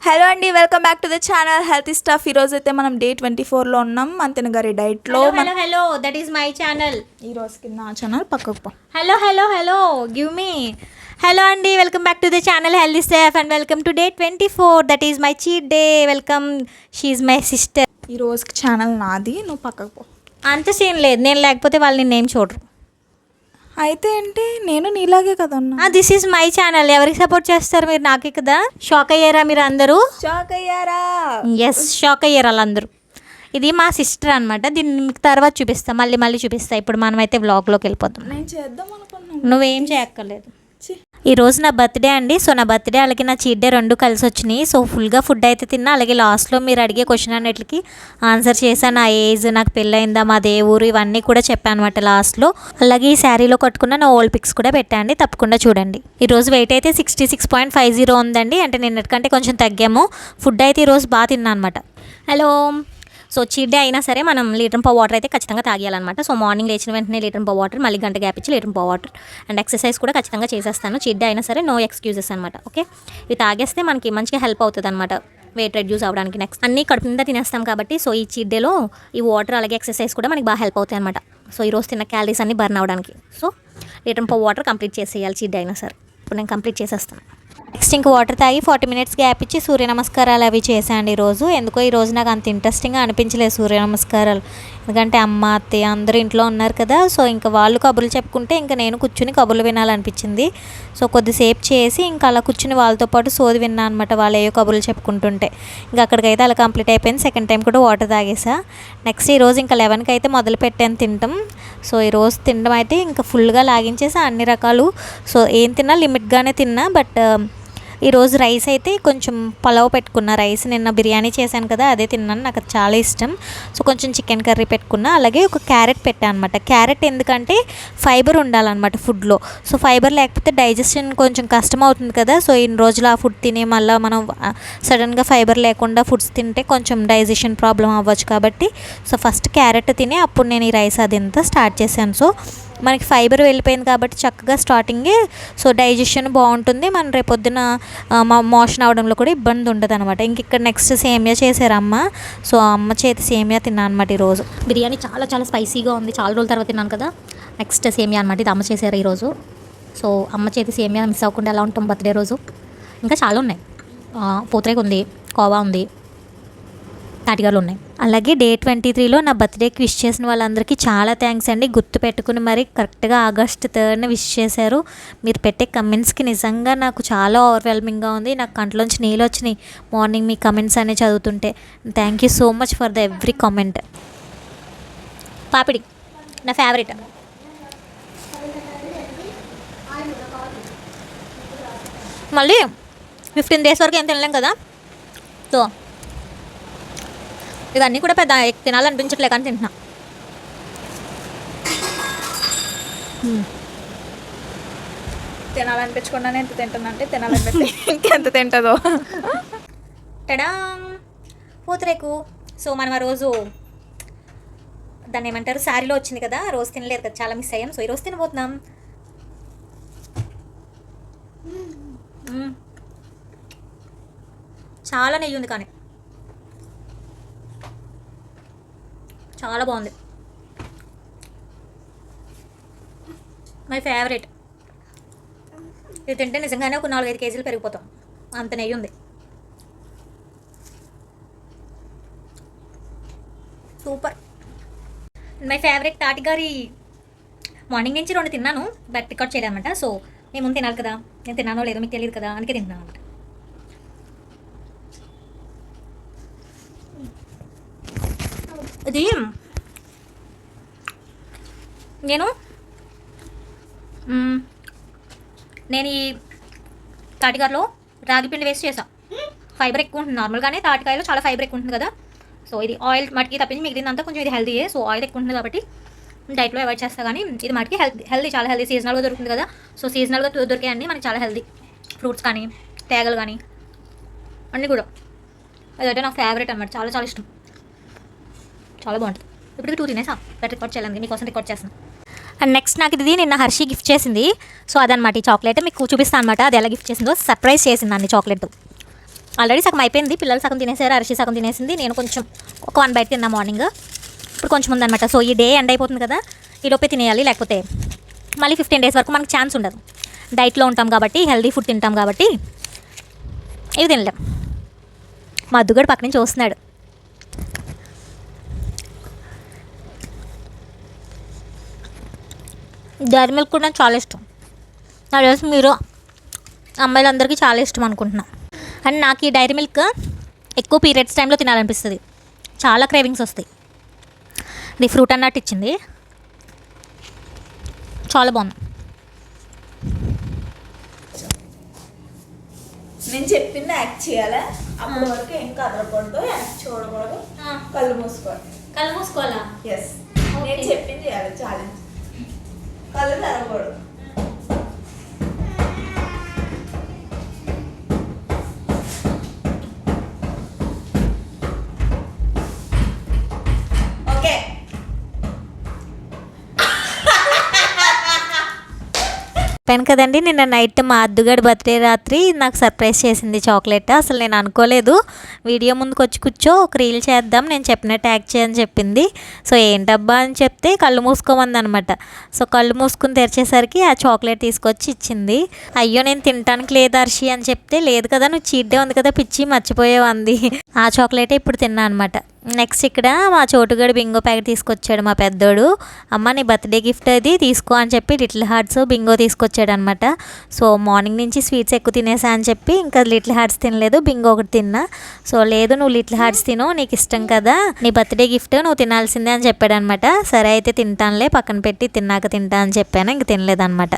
Hello అండి, welcome back to the channel healthy stuff. ఈరోజు అయితే మనం డే 24లో ఉన్నాం. మంతెన గారి డైట్లో. Hello that is my channel. ఈ రోజు కింద ఆ ఛానల్ పక్కకు పో. Hello give me. హలో అండి, welcome back to the channel healthy stuff and welcome to day 24. That is my cheat day. Welcome, she's my sister. ఈ రోజుకి ఛానల్ నాది, నువ్వు పక్కకు పో. అంత సీన్ లేదు, నేను లేకపోతే వాళ్ళు నిన్నేం చూడరు. అయితే ఏంటి, నేను నీలాగే కదా ఉన్నా. This is my channel. ఎవరికి సపోర్ట్ చేస్తారు మీరు? నాకే కదా. షాక్ అయ్యారా మీరు అందరూ? షాక్ అయ్యారా? ఎస్, షాక్ అయ్యారు వాళ్ళందరూ. ఇది మా సిస్టర్ అనమాట. దీన్ని మీకు తర్వాత చూపిస్తా, మళ్ళీ చూపిస్తా. ఇప్పుడు మనమైతే వ్లాగ్లోకి వెళ్ళిపోతాం. నేను చేద్దాం అనుకున్నాను, నువ్వేం చేయక్కర్లేదు. ఈరోజు నా బర్త్డే అండి. సో నా బర్త్డే అలాగే నా చీట్ డే రెండు కలిసి వచ్చినాయి. సో ఫుల్గా ఫుడ్ అయితే తిన్నా. అలాగే లాస్ట్లో మీరు అడిగే క్వశ్చన్ అన్నిటికి ఆన్సర్ చేశాను. నా ఏజ్, నాకు పెళ్ళయిందా, మాదే ఊరు, ఇవన్నీ కూడా చెప్పాను అనమాట లాస్ట్లో. అలాగే ఈ శారీలో కట్టుకున్న నా ఓల్డ్ పిక్స్ కూడా పెట్టండి, తప్పకుండా చూడండి. ఈరోజు వెయిట్ అయితే 66.50 ఉందండి. అంటే నిన్నటికంటే కొంచెం తగ్గాము. ఫుడ్ అయితే ఈరోజు బాగా తిన్నా అనమాట. హలో. సో చీట్ డే అయినా సరే మనం లీటర్ పావు వాటర్ అయితే ఖచ్చితంగా తాగేయాలన్నమాట. సో మార్నింగ్ లేచిన వెంటనే లీటర్ పావు వాటర్, మళ్ళీ గంట గ్యాప్ ఇచ్చి లీటర్ పావు వాటర్ అండ్ ఎక్సర్సైజ్ కూడా ఖచ్చితంగా చేసేస్తాను. చీట్ డే అయినా సరే నో ఎక్స్క్యూజెస్ అనమాట. ఓకే, ఇవి తాగేస్తే మనకి మంచిగా హెల్ప్ అవుతుంది అనమాట వెయిట్ రెడ్యూస్ అవ్వడానికి. నెక్స్ట్ అన్నీ కడుపు నిండా తినేస్తాం కాబట్టి సో ఈ చీట్ డేలో ఈ వాటర్ అలాగే ఎక్సర్సైజ్ కూడా మనకి బాగా హెల్ప్ అవుతాయి అనమాట. సో ఈరోజు తిన్న క్యాలరీస్ అన్నీ బర్న్ అవ్వడానికి సో లీటర్ పావు వాటర్ కంప్లీట్ చేసేయాలి చీట్ డే అయినా సరే. ఇప్పుడు నేను కంప్లీట్ చేసేస్తాను. నెక్స్ట్ ఇంక వాటర్ తాగి 40 మినిట్స్ గ్యాప్ ఇచ్చి సూర్య నమస్కారాలు అవి చేశాను ఈరోజు. ఎందుకో ఈరోజు నాకు అంత ఇంట్రెస్టింగ్గా అనిపించలేదు సూర్య నమస్కారాలు. ఎందుకంటే అమ్మ, అత్తయ్య అందరూ ఇంట్లో ఉన్నారు కదా. సో ఇంకా వాళ్ళు కబుర్లు చెప్పుకుంటే ఇంకా నేను కూర్చుని కబుర్లు వినాలనిపించింది. సో కొద్దిసేపు చేసి ఇంకా అలా కూర్చుని వాళ్ళతో పాటు సోది విన్నా అనమాట, వాళ్ళు ఏవో కబుర్లు చెప్పుకుంటుంటే. ఇంకా అక్కడికైతే అలా కంప్లీట్ అయిపోయింది. సెకండ్ టైం కూడా వాటర్ తాగేసా. నెక్స్ట్ ఈరోజు ఇంకా 11కి అయితే మొదలు పెట్టాను తినటం. సో ఈరోజు తినడం అయితే ఇంకా ఫుల్గా లాగించేసి అన్ని రకాలు. సో ఏం తిన్నా లిమిట్గానే తిన్నా. బట్ ఈరోజు రైస్ అయితే కొంచెం పలావ్ పెట్టుకున్నా. రైస్ నిన్న బిర్యానీ చేశాను కదా, అదే తిన్నాను, నాకు అది చాలా ఇష్టం. సో కొంచెం చికెన్ కర్రీ పెట్టుకున్నా. అలాగే ఒక క్యారెట్ పెట్టాను అనమాట. క్యారెట్ ఎందుకంటే ఫైబర్ ఉండాలన్నమాట ఫుడ్లో. సో ఫైబర్ లేకపోతే డైజెషన్ కొంచెం కష్టం అవుతుంది కదా. సో ఇన్ని రోజులు ఆ ఫుడ్ తిని మళ్ళీ మనం సడన్గా ఫైబర్ లేకుండా ఫుడ్స్ తింటే కొంచెం డైజెషన్ ప్రాబ్లం అవ్వచ్చు కాబట్టి సో ఫస్ట్ క్యారెట్ తిని అప్పుడు నేను ఈ రైస్ అదంతా స్టార్ట్ చేశాను. సో మనకి ఫైబర్ వెళ్ళిపోయింది కాబట్టి చక్కగా స్టార్టింగే సో డైజెషన్ బాగుంటుంది. మనం రేపొద్దున మోషన్ అవడంలో కూడా ఇబ్బంది ఉండదు అనమాట. ఇంక ఇక్కడ నెక్స్ట్ సేమియా చేశారు అమ్మ. సో అమ్మ చేతి సేమియా తిన్నాను అనమాట ఈరోజు. బిర్యానీ చాలా స్పైసీగా ఉంది, చాలా రోజుల తర్వాత తిన్నాను కదా. నెక్స్ట్ సేమియా అనమాట, ఇది అమ్మ చేశారు ఈరోజు. సో అమ్మ చేతి సేమియా మిస్ అవ్వకుండా ఎలా ఉంటాం బర్త్డే రోజు. ఇంకా చాలా ఉన్నాయి, పూతరేకు ఉంది, కోవా ఉంది, తాటిగారులు ఉన్నాయి. అలాగే డే 23లో నా బర్త్డేకి విష్ చేసిన వాళ్ళందరికీ చాలా థ్యాంక్స్ అండి. గుర్తు పెట్టుకుని మరి కరెక్ట్గా August 3 విష్ చేశారు. మీరు పెట్టే కమెంట్స్కి నిజంగా నాకు చాలా ఓవర్వెల్మింగ్గా ఉంది. నాకు కంట్లోంచి నీళ్ళు వచ్చినాయి మార్నింగ్ మీ కమెంట్స్ అనే చదువుతుంటే. Thank you so much for the every comment. పాపిడి నా ఫేవరెట్. మళ్ళీ 15 days వరకు ఏం తినలేం కదా. సో ఇవన్నీ కూడా పెద్ద తినాలనిపించట్లే కానీ తింటున్నా. తినాలనిపించకుండానే ఎంత తింటుందంటే తినాలనిపిస్తే ఇంకెంత తింటుందో. టడా పూతరేకు. సో మనం ఆ రోజు దాన్ని ఏమంటారు, శారీలో వచ్చింది కదా, ఆ రోజు తినలేదు కదా, చాలా మిస్ అయ్యాం. సో ఈరోజు తినబోతున్నాం. చాలా నెయ్యి ఉంది కానీ చాలా బాగుంది. My favourite. ఇది తింటే నిజంగానే ఒక 4-5 కేజీలు పెరిగిపోతాం, అంత నెయ్యి ఉంది. సూపర్. మై ఫేవరెట్ తాటిగారి. మార్నింగ్ నుంచి 2 తిన్నాను బట్ రికార్డ్ చేయలేదన్నమాట. సో నేను ముందు తినాలి కదా, నేను తిన్నానో లేదో మీకు తెలియదు కదా, అందుకే తింటున్నాను అనమాట. ఇది నేను ఈ తాటికాయలో రాగి పిండి వేస్ట్ చేసా. ఫైబర్ ఎక్కువ ఉంటుంది, నార్మల్గానే తాటికాయలో చాలా ఫైబర్ ఎక్కువ ఉంటుంది కదా. సో ఇది ఆయిల్ మటుకి తప్పించి మిగిలిందంతా కొంచెం ఇది హెల్తీయే. సో ఆయిల్ ఎక్కువ ఉంటుంది కాబట్టి డైట్లో అవాయిడ్ చేస్తా. కానీ ఇది మటుకి హెల్తీ, చాలా హెల్తీ. సీజనల్గా దొరుకుతుంది కదా. సో సీజనల్గా దొరికే అన్నీ మనకి చాలా హెల్తీ. ఫ్రూట్స్ కానీ, తేగలు కానీ అన్నీ కూడా. అదైతే నాకు ఫేవరెట్ అనమాట, చాలా ఇష్టం, చాలా బాగుంటుంది. ఇప్పుడు 2 తినేసా, బట్ రికార్డ్ చేయాలి, మీకోసం రికార్డ్ చేస్తాను. అండ్ నెక్స్ట్ నాకు ఇది నిన్న హర్షి గిఫ్ట్ చేసింది. సో అదనమాట ఈ చాక్లెట్ మీకు చూపిస్తాను అనమాట. అది ఎలా గిఫ్ట్ చేసిందో, సర్ప్రైజ్ చేసింది అన్ని చాక్లెట్. ఆల్రెడీ సగం అయిపోయింది, పిల్లలు సగం తినేసారు, అరిసి సగం తినేసింది, నేను కొంచెం ఒక 1 బైట్ తిన్నా మార్నింగ్. ఇప్పుడు కొంచెం ఉందన్నమాట. సో ఈ డే ఎండ్ అయిపోతుంది కదా, ఈ లోపే తినేయాలి, లేకపోతే మళ్ళీ 15 days వరకు మనకు ఛాన్స్ ఉండదు. డైట్లో ఉంటాం కాబట్టి, హెల్దీ ఫుడ్ తింటాం కాబట్టి ఇవి తినలేం. మా అద్దుగడు పక్క నుంచి చూస్తున్నాడు. డైరీ మిల్క్ కూడా నాకు చాలా ఇష్టం. నాకు తెలిసి మీరు అమ్మాయిలందరికీ చాలా ఇష్టం అనుకుంటున్నా. అండ్ నాకు ఈ డైరీ మిల్క్ ఎక్కువ పీరియడ్స్ టైంలో తినాలనిపిస్తుంది, చాలా క్రేవింగ్స్ వస్తాయి. ఇది ఫ్రూట్ అన్నట్టు ఇచ్చింది, చాలా బాగుంది. నేను చెప్పింది యాక్ట్ చేయాలా, అప్పటి వరకు ఏం కదలకూడదు, యాక్ట్ చూడకూడదు, కళ్ళు మూసుకోవాలి. కళ్ళు మూసుకోవాలా? ఎస్, నేను చెప్పింది చేయాలి, ఛాలెంజ్. కళ్ళు తెరవకూడదు. ఓకే, చెప్పాను కదండి, నిన్న నైట్ మా అద్దుగడి బర్త్డే రాత్రి నాకు సర్ప్రైజ్ చేసింది చాక్లెట్. అసలు నేను అనుకోలేదు, వీడియో ముందుకు వచ్చి కూర్చో ఒక రీల్ చేద్దాం, నేను చెప్పినట్టు యాక్ట్ చేయని చెప్పింది. సో ఏంటబ్బా అని చెప్తే కళ్ళు మూసుకోమంది అనమాట. సో కళ్ళు మూసుకుని తెరిచేసరికి ఆ చాక్లెట్ తీసుకొచ్చి ఇచ్చింది. అయ్యో నేను తినడానికి లేదు అర్షి అని చెప్తే, లేదు కదా నువ్వు చీట్ డే ఉంది కదా పిచ్చి మర్చిపోయావు అంది. ఆ చాక్లెటే ఇప్పుడు తిన్నా అనమాట. నెక్స్ట్ ఇక్కడ మా చోటుగడు బింగో ప్యాకెట్ తీసుకొచ్చాడు మా పెద్దోడు. అమ్మ నీ బర్త్డే గిఫ్ట్ అది తీసుకో అని చెప్పి లిటిల్ హార్ట్స్ బింగో తీసుకొచ్చాడు అనమాట. సో మార్నింగ్ నుంచి స్వీట్స్ ఎక్కువ తినేసా అని చెప్పి ఇంకా లిటిల్ హార్ట్స్ తినలేదు, బింగో ఒకటి తిన్నా. సో లేదు నువ్వు లిటిల్ హార్ట్స్ తిను, నీకు ఇష్టం కదా, నీ బర్త్డే గిఫ్ట్ నువ్వు తినాల్సిందే అని చెప్పాడు అనమాట. సరే అయితే తింటానులే, పక్కన పెట్టి తిన్నాక తింటా అని చెప్పాను, ఇంక తినలేదన్నమాట.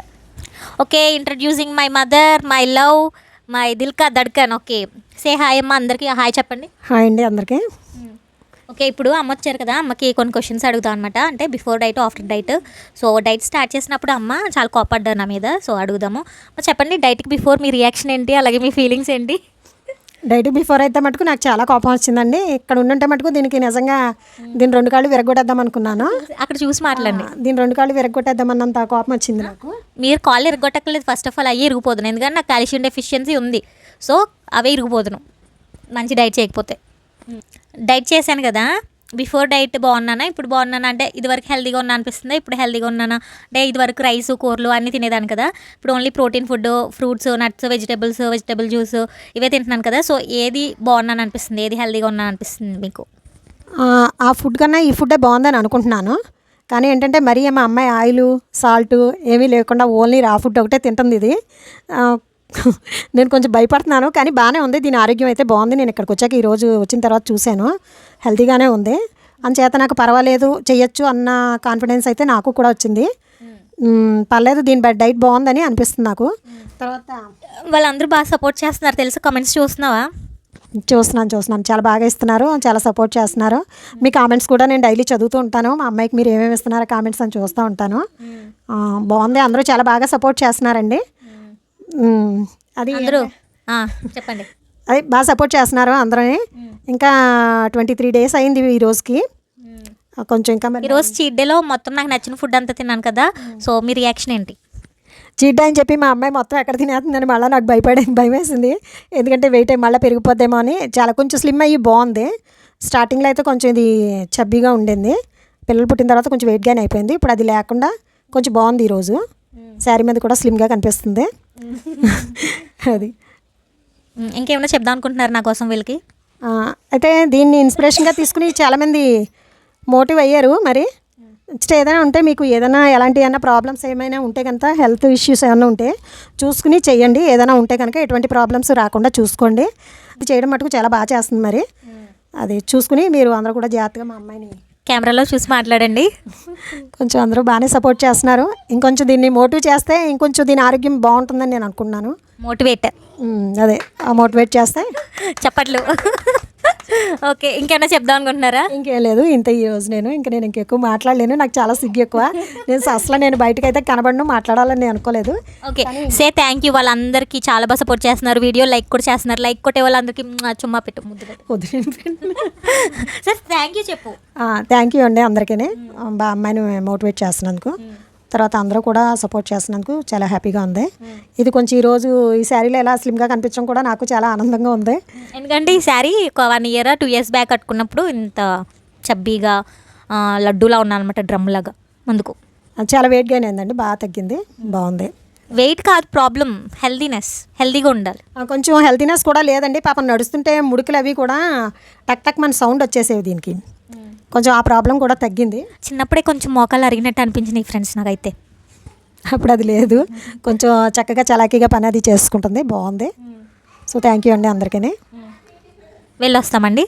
Okay, introducing my mother, my love, my దిల్కా దడ్కన్. ఓకే, సే హాయ్ అమ్మ, అందరికీ హాయ్ చెప్పండి. హాయ్ అండి అందరికీ. ఓకే, ఇప్పుడు అమ్మ వచ్చారు కదా, అమ్మకి కొన్ని క్వశ్చన్స్ అడుగుతాం అనమాట. అంటే before diet, after diet. So diet start చేసినప్పుడు అమ్మ చాలా కోపడ్డారు నా మీద. సో అడుగుదాము. చెప్పండి, డైట్కి బిఫోర్ మీ రియాక్షన్ ఏంటి, అలాగే మీ ఫీలింగ్స్ ఏంటి? డైట్ బిఫోర్ అయితే మటుకు నాకు చాలా కోపం వచ్చిందండి. ఇక్కడ ఉండుంటే మటుకు దీనికి నిజంగా దీని 2 కాళ్ళు విరగొట్టేద్దాం అనుకున్నాను. అక్కడ చూసి మాట్లాడండి. దీని 2 కాళ్ళు విరగొట్టేద్దామన్నంత కోపం వచ్చింది నాకు. మీరు కాళ్ళు ఇరగొట్టక్కర్లేదు, ఫస్ట్ ఆఫ్ ఆల్ అయ్యి ఇరిగిపోదును, ఎందుకంటే నాకు కాల్షియం డెఫిషియన్సీ ఉంది. సో అవే ఇరిగిపోదును మంచి డైట్ చేయకపోతే. డైట్ చేశాను కదా, బిఫోర్ డైట్ బాగున్నానా, ఇప్పుడు బాగున్నానా అంటే ఇదివరకు హెల్దీగా ఉన్నా అనిపిస్తుందా, ఇప్పుడు హెల్దీగా ఉన్నానా అంటే ఇదివరకు రైస్ కూరలు అన్నీ తినేదాన్ని కదా, ఇప్పుడు only protein food, fruits, nuts, vegetable juice ఇవే తింటున్నాను కదా. సో ఏది బాగున్నాను అనిపిస్తుంది, ఏది హెల్దీగా ఉన్నాను అనిపిస్తుంది మీకు? ఆ ఫుడ్ కన్నా ఈ ఫుడ్డే బాగుందని అనుకుంటున్నాను. కానీ ఏంటంటే మరీ మా అమ్మాయి ఆయిల్ సాల్ట్ ఏమీ లేకుండా ఓన్లీ రా ఫుడ్ ఒకటే తింటుంది ఇది. నేను కొంచెం భయపడుతున్నాను, కానీ బాగానే ఉంది, దీని ఆరోగ్యం అయితే బాగుంది. నేను ఇక్కడికి వచ్చాక ఈరోజు వచ్చిన తర్వాత చూశాను, హెల్తీగానే ఉంది. అందుచేత నాకు పర్వాలేదు, చెయ్యొచ్చు అన్న కాన్ఫిడెన్స్ అయితే నాకు కూడా వచ్చింది. పర్లేదు, దీని డైట్ బాగుందని అనిపిస్తుంది నాకు. తర్వాత వాళ్ళందరూ బాగా సపోర్ట్ చేస్తున్నారు తెలుసు, కామెంట్స్ చూస్తున్నావా? చూస్తున్నాను, చాలా బాగా ఇస్తున్నారు, చాలా సపోర్ట్ చేస్తున్నారు. మీ కామెంట్స్ కూడా నేను డైలీ చదువుతూ ఉంటాను. మా అమ్మాయికి మీరు ఏమేమి ఇస్తున్నారో కామెంట్స్ అని చూస్తూ ఉంటాను. బాగుంది, అందరూ చాలా బాగా సపోర్ట్ చేస్తున్నారండి. అది అందరూ చెప్పండి, అది బాగా సపోర్ట్ చేస్తున్నారు అందరూ. ఇంకా 23 days అయింది ఈ రోజుకి. కొంచెం ఇంకా ఈరోజు చీట్ డేలో మొత్తం నాకు నచ్చిన ఫుడ్ అంతా తిన్నాను కదా. సో మీ రియాక్షన్ ఏంటి? చీట్ అని చెప్పి మా అమ్మాయి మొత్తం ఎక్కడ తినేస్తుందని మళ్ళీ నాకు భయం వేసింది. ఎందుకంటే వెయిట్ మళ్ళీ పెరిగిపోద్దేమో అని. చాలా కొంచెం స్లిమ్ అయ్యి బాగుంది. స్టార్టింగ్లో అయితే కొంచెం ఇది చబ్బీగా ఉండింది, పిల్లలు పుట్టిన తర్వాత కొంచెం వెయిట్ గెయిన్ అయిపోయింది. ఇప్పుడు అది లేకుండా కొంచెం బాగుంది. ఈరోజు శారీ మీద కూడా స్లిమ్గా కనిపిస్తుంది. అది ఇంకేమైనా చెప్దాం అనుకుంటున్నారు నా కోసం వీళ్ళకి? అయితే దీన్ని ఇన్స్పిరేషన్గా తీసుకుని చాలామంది మోటివ్ అయ్యారు. మరి నెక్స్ట్ ఏదైనా ఉంటే మీకు ఏదైనా ఎలాంటి ఏమైనా ప్రాబ్లమ్స్ ఏమైనా ఉంటే కనుక, హెల్త్ ఇష్యూస్ ఏమైనా ఉంటే చూసుకుని చెయ్యండి. ఏదైనా ఉంటే కనుక ఎటువంటి ప్రాబ్లమ్స్ రాకుండా చూసుకోండి. ఇది చేయడం మటుకు చాలా బాగా చేస్తుంది. మరి అది చూసుకుని మీరు అందరూ కూడా జాగ్రత్తగా మా అమ్మాయిని కెమెరాలో చూసి మాట్లాడండి. కొంచెం అందరూ బాగానే సపోర్ట్ చేస్తున్నారు. ఇంకొంచెం దీన్ని మోటివ్ చేస్తే ఇంకొంచెం దీని ఆరోగ్యం బాగుంటుందని నేను అనుకున్నాను. మోటివేట్, అదే మోటివేట్ చేస్తే చెప్పట్లు. ఓకే, ఇంకేమైనా చెప్దాం అనుకుంటున్నారా? ఇంకేం లేదు, ఇంత ఈ రోజు నేను ఇంకెక్కువ మాట్లాడలేను. నాకు చాలా సిగ్గు ఎక్కువ. నేను బయటకైతే కనబడను, మాట్లాడాలని నేను అనుకోలేదు. Okay, say thank you. వాళ్ళందరికీ చాలా బాగా సపోర్ట్ చేస్తున్నారు. వీడియో లైక్ కూడా చేస్తున్నారు. లైక్ కొట్టే వాళ్ళందరికీ చుమ్మా పెట్టు, ముద్దు పెట్టు. సార్ థ్యాంక్ యూ చెప్పు. థ్యాంక్ యూ అండి అందరికీ, అమ్మాయిని మోటివేట్ చేస్తున్నందుకు. తర్వాత అందరూ కూడా సపోర్ట్ చేస్తున్నందుకు చాలా హ్యాపీగా ఉంది. ఇది కొంచెం ఈరోజు ఈ శారీలో ఎలా స్లిమ్గా కనిపించడం కూడా నాకు చాలా ఆనందంగా ఉంది. ఎందుకంటే ఈ శారీ ఒక 1 year 2 years బ్యాక్ కట్టుకున్నప్పుడు ఇంత చబ్బీగా లడ్డూలా ఉన్నాను అనమాట, డ్రమ్ లాగా ముందుకు. చాలా వెయిట్ గెయిన్ అయిందండి, బాగా తగ్గింది, బాగుంది. వెయిట్ కాదు ప్రాబ్లం, హెల్తీగా ఉండాలి. కొంచెం హెల్తీనెస్ కూడా లేదండి. పాపం నడుస్తుంటే ముడుకులు అవి కూడా టక్ టక్ మన సౌండ్ వచ్చేసేవి. దీనికి కొంచెం ఆ ప్రాబ్లం కూడా తగ్గింది. చిన్నప్పుడే కొంచెం మోకాలు అరిగినట్టు అనిపించింది ఫ్రెండ్స్ నాకైతే. అప్పుడు అది లేదు, కొంచెం చక్కగా చలాకీగా పని అది చేసుకుంటుంది, బాగుంది. సో థ్యాంక్ యూ అండి అందరికీ. వెళ్ళొస్తామండి,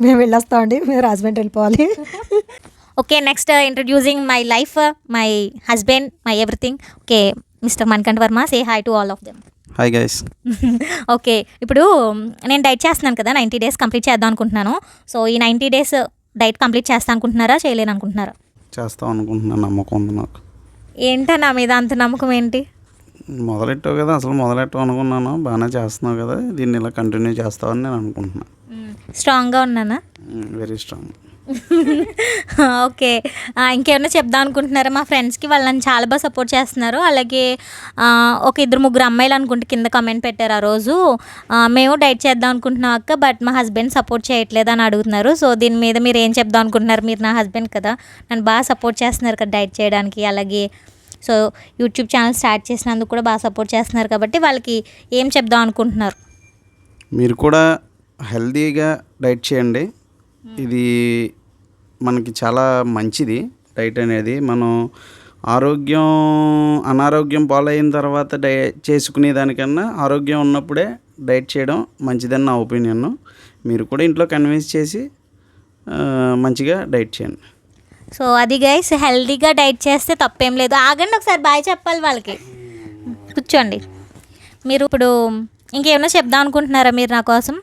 మేము వెళ్ళొస్తామండి, మీరు హస్బెండ్ వెళ్ళిపోవాలి. Okay, next introducing my life, my husband, my everything. Okay, mister Manikanta Varma, say hi to all of them. Hi guys. Okay, ఇప్పుడు నేను డైట్ చేస్తున్నాను కదా, 90 days కంప్లీట్ చేద్దాం అనుకుంటున్నాను. సో ఈ 90 days డైట్ కంప్లీట్ చేస్తా అనుకుంటున్నారా, చేయలేను అనుకుంటున్నారా? చేస్తాం అనుకుంటున్నాను, నమ్మకం ఉంది నాకు. ఏంటా నా మీద అంత నమ్మకం ఏంటి? మొదలెట్టావు కదా, అసలు మొదలెట్టావు అనుకున్నాను. బాగానే చేస్తున్నావు కదా, దీన్ని ఇలా కంటిన్యూ చేస్తావని నేను అనుకుంటున్నాను. స్ట్రాంగ్గా ఉన్నానా? Very strong. ఓకే, ఇంకేమన్నా చెప్దాం అనుకుంటున్నారా మా ఫ్రెండ్స్కి? వాళ్ళు నన్ను చాలా బాగా సపోర్ట్ చేస్తున్నారు. అలాగే ఒక 2-3 అమ్మాయిలు అనుకుంటే కింద కమెంట్ పెట్టారు ఆ రోజు, మేము డైట్ చేద్దాం అనుకుంటున్నాం అక్క, బట్ మా హస్బెండ్ సపోర్ట్ చేయట్లేదు అని అడుగుతున్నారు. సో దీని మీద మీరు ఏం చెప్దాం అనుకుంటున్నారు? మీరు నా హస్బెండ్ కదా, నన్ను బాగా సపోర్ట్ చేస్తున్నారు కదా డైట్ చేయడానికి. అలాగే సో యూట్యూబ్ ఛానల్ స్టార్ట్ చేసినందుకు కూడా బాగా సపోర్ట్ చేస్తున్నారు కాబట్టి వాళ్ళకి ఏం చెప్దాం అనుకుంటున్నారు? మీరు కూడా హెల్తీగా డైట్ చేయండి. ఇది మనకి చాలా మంచిది డైట్ అనేది. మనం అనారోగ్యం పాలైన తర్వాత చేసుకునే దానికన్నా ఆరోగ్యం ఉన్నప్పుడే డైట్ చేయడం మంచిదని నా ఒపీనియన్. మీరు కూడా ఇంట్లో కన్విన్స్ చేసి మంచిగా డైట్ చేయండి. సో అది గైస్, హెల్తీగా డైట్ చేస్తే తప్పేం లేదు. ఆగండి, ఒకసారి బాయ్ చెప్పాలి వాళ్ళకి. కూర్చోండి. మీరు ఇప్పుడు ఇంకేమైనా చెప్దాం అనుకుంటున్నారా మీరు నా కోసం?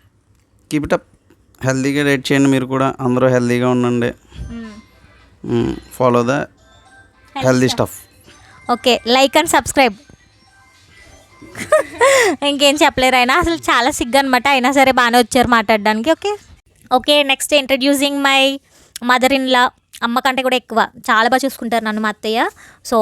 కీప్ ఇట్ అప్, హెల్తీగా డైట్ చేయండి. మీరు కూడా అందరూ హెల్తీగా ఉండండి. Follow the healthy stuff. Okay, like and subscribe. ఇంకేం చెప్పలేరు, అయినా అసలు చాలా సిగ్గు అనమాట, అయినా సరే బాగానే వచ్చారు మాట్లాడడానికి. Okay, next introducing my mother in law. అమ్మ కంటే కూడా ఎక్కువ చాలా బాగా చూసుకుంటారు నన్ను మా అత్తయ్య. సో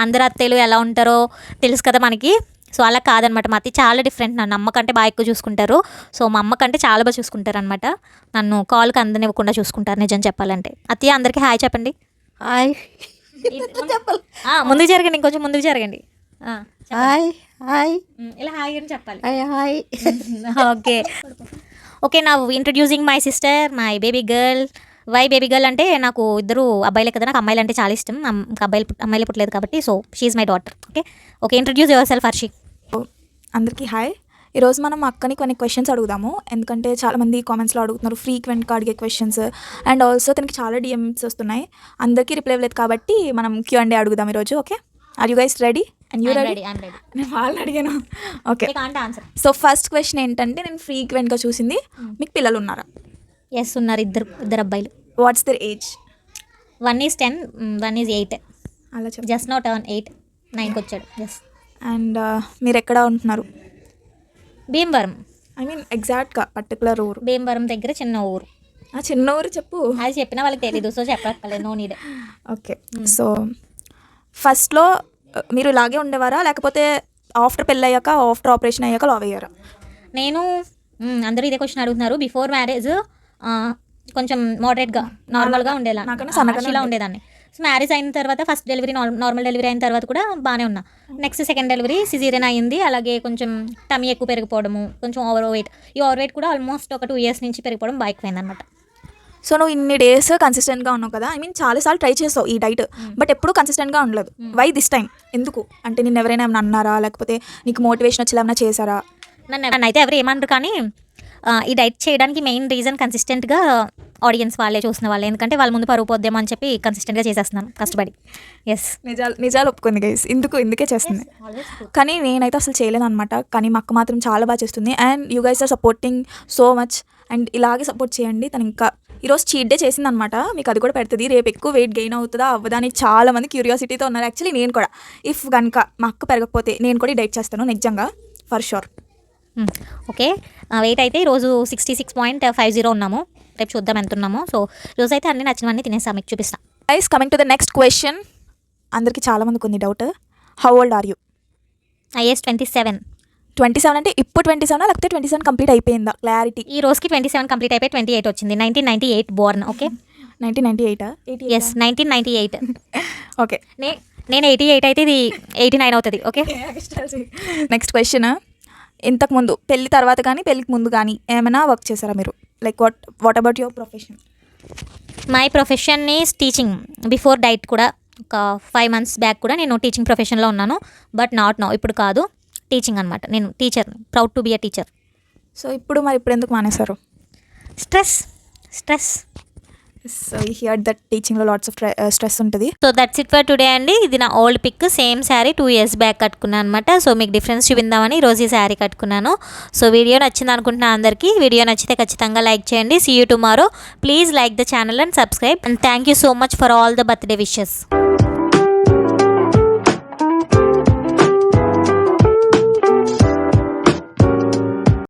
అందరు అత్తయ్యలు ఎలా ఉంటారో తెలుసు కదా మనకి. సో అలా కాదనమాట, మా అత్తయ్య చాలా డిఫరెంట్. నన్ను అమ్మ కంటే బాగా ఎక్కువ చూసుకుంటారు. సో మా అమ్మ కంటే చాలా బాగా చూసుకుంటారు అనమాట. నన్ను కాల్కి అందనివ్వకుండా చూసుకుంటారు నిజం చెప్పాలంటే. అత్తయ్య అందరికీ హాయ్ చెప్పండి. హాయ్, ముందుకు జరగండి, ఇంకొంచెం ముందుకు జరగండి. హాయ్ హాయ్, ఇలా హాయ్ అని చెప్పాలి. హాయ్. ఓకే, నా introducing my sister, my baby girl. Why baby girl అంటే నాకు 2 అబ్బాయిలే కదా, నాకు అమ్మాయిలు అంటే చాలా ఇష్టం. అమ్మాయిలు పుట్టలేదు కాబట్టి, so she's my daughter. Okay, introduce yourself Harshi. అందరికీ హాయ్. ఈరోజు మనం అక్కని కొన్ని క్వశ్చన్స్ అడుగుదాము, ఎందుకంటే చాలామంది కామెంట్స్లో అడుగుతున్నారు ఫ్రీక్వెంట్గా అడిగే క్వశ్చన్స్. అండ్ ఆల్సో తనకి చాలా డిఎమ్స్ వస్తున్నాయి, అందరికీ రిప్లై లేదు కాబట్టి మనం Q&A అడుగుదాం ఈరోజు. Okay, are you guys ready? And you ready? నేను వాళ్ళని అడిగాను. ఓకే, సో ఫస్ట్ క్వశ్చన్ ఏంటంటే, నేను ఫ్రీక్వెంట్గా చూసింది, మీకు పిల్లలు ఉన్నారా? ఎస్ ఉన్నారు, ఇద్దరు అబ్బాయిలు. What's their age? 1 is 10, 1 is 8. అలా చెప్పు. జస్ట్ నాట్ 8, 9కి వచ్చాడు. ఎస్. అండ్ మీరు ఎక్కడ ఉంటున్నారు? భీమవరం. ఐ మీన్ ఎగ్జాక్ట్గా పర్టికులర్ ఊరు? భీమవరం దగ్గర చిన్న ఊరు. చిన్న ఊరు చెప్పు. అది చెప్పినా వాళ్ళకి తెలీదు, సో చెప్పక్కర్లేదు, నో నీడ్. ఓకే, సో ఫస్ట్లో మీరు ఇలాగే ఉండేవారా, లేకపోతే ఆఫ్టర్ పెళ్ళి అయ్యాక, ఆఫ్టర్ ఆపరేషన్ అయ్యాక లావ్ అయ్యారా? నేను అందరూ ఇదే క్వశ్చన్ అడుగుతున్నారు. బిఫోర్ మ్యారేజ్ కొంచెం మోడరేట్గా నార్మల్గా ఉండేలా, ఇలా ఉండేదాన్ని. సో మ్యారేజ్ అయిన తర్వాత ఫస్ట్ డెలివరీ నార్మల్ డెలివరీ అయిన తర్వాత కూడా బాగానే ఉన్నా. నెక్స్ట్ సెకండ్ డెలివరీ సిజేరియన్ అయ్యింది. అలాగే కొంచెం టమీ ఎక్కువ పెరిగిపోవడము, కొంచెం ఓవర్ వెయిట్. ఈ ఓవర్ వెయిట్ కూడా ఆల్మోస్ట్ ఒక 2 years నుంచి పెరిగిపోవడం బాగా ఎక్కువైంది అనమాట. సో నువ్వు ఇన్ని డేస్ కన్సిస్టెంట్గా ఉన్నావు కదా, ఐ మీన్ చాలాసార్లు ట్రై చేస్తావు ఈ డైట్, బట్ ఎప్పుడు కన్సిస్టెంట్గా ఉండలేదు. Why this time? ఎందుకు అంటే నిన్ను ఎవరైనా ఏమైనా అన్నారా, లేకపోతే నీకు మోటివేషన్ వచ్చి ఏమైనా చేశారా? నన్ను అయితే ఎవరు ఏమన్నారు, కానీ ఈ డైట్ చేయడానికి మెయిన్ రీజన్ కన్సిస్టెంట్గా ఆడియన్స్ వాళ్ళే చూసిన వాళ్ళే, ఎందుకంటే వాళ్ళ ముందు పరుగు పోద్దామో అని చెప్పి కన్సిస్టెంట్గా చేసేస్తున్నాను కష్టపడి. ఎస్, నిజాలు ఒప్పుకుంది గైస్, ఇందుకే చేస్తుంది. కానీ నేనైతే అసలు చేయలేను అనమాట, కానీ మా అక్క మాత్రం చాలా బాగా చేస్తుంది. And you guys are supporting so much, and ఇలాగే సపోర్ట్ చేయండి. తను ఇంకా ఈరోజు చీట్ డే చేసింది అనమాట, మీకు అది కూడా పెడుతుంది. రేపు ఎక్కువ వెయిట్ గెయిన్ అవుతుందా అవ్వదా అని చాలా మంది క్యూరియాసిటీతో ఉన్నారు. యాక్చువల్లీ నేను కూడా, ఇఫ్ కనుక మా అక్క పెరగకపోతే నేను కూడా డైట్ చేస్తాను నిజంగా, ఫర్ షూర్. ఓకే, వెయిట్ అయితే ఈరోజు 66.50 ఉన్నాము. రేపు చూద్దాం ఎంత ఉన్నాము. సో రోజు అయితే అన్ని నచ్చినవన్నీ తినేస్తాం, మీకు చూపిస్తాం. Guys, coming to the next question. అందరికీ చాలామందికి ఉంది doubt. How old are you? It's 27. 27 అంటే ఇప్పుడు 27 లేకపోతే 27 కంప్లీట్ అయిపోయిందా? క్లారిటీ. ఈ రోజుకి 27 కంప్లీట్ అయిపోయి 28 వచ్చింది. 1998 బోర్న్. Okay 1998 yes 1998. ఓకే. నేను 88 అయితే ఇది 89 అవుతుంది. Okay next question. ఇంతకుముందు పెళ్లి తర్వాత కానీ పెళ్ళికి ముందు కానీ ఏమైనా వర్క్ చేశారా మీరు? Like what about your profession? My profession is teaching. Before diet కూడా ఒక 5 months బ్యాక్ కూడా నేను టీచింగ్ ప్రొఫెషన్లో ఉన్నాను. బట్ నాట్ నో, ఇప్పుడు కాదు, టీచింగ్ అనమాట. నేను teacher, proud to be a teacher. So ఇప్పుడు ఎందుకు మానేశారు? స్ట్రెస్. సో ఈ హియర్ దట్ టీచింగ్లో లాట్స్ ఆఫ్ స్ట్రెస్ ఉంటుంది. So that's it for today అండి. ఇది నా old pic. Same sari 2 years back కట్టుకున్నాను అనమాట. సో మీకు డిఫరెన్స్ చూపిందామని ఈరోజు ఈ శారీ కట్టుకున్నాను. సో వీడియో నచ్చింది అనుకుంటున్నాను అందరికీ. వీడియో నచ్చితే ఖచ్చితంగా లైక్ చేయండి. See you tomorrow. Please like the channel and subscribe. And thank you so much for all the birthday wishes.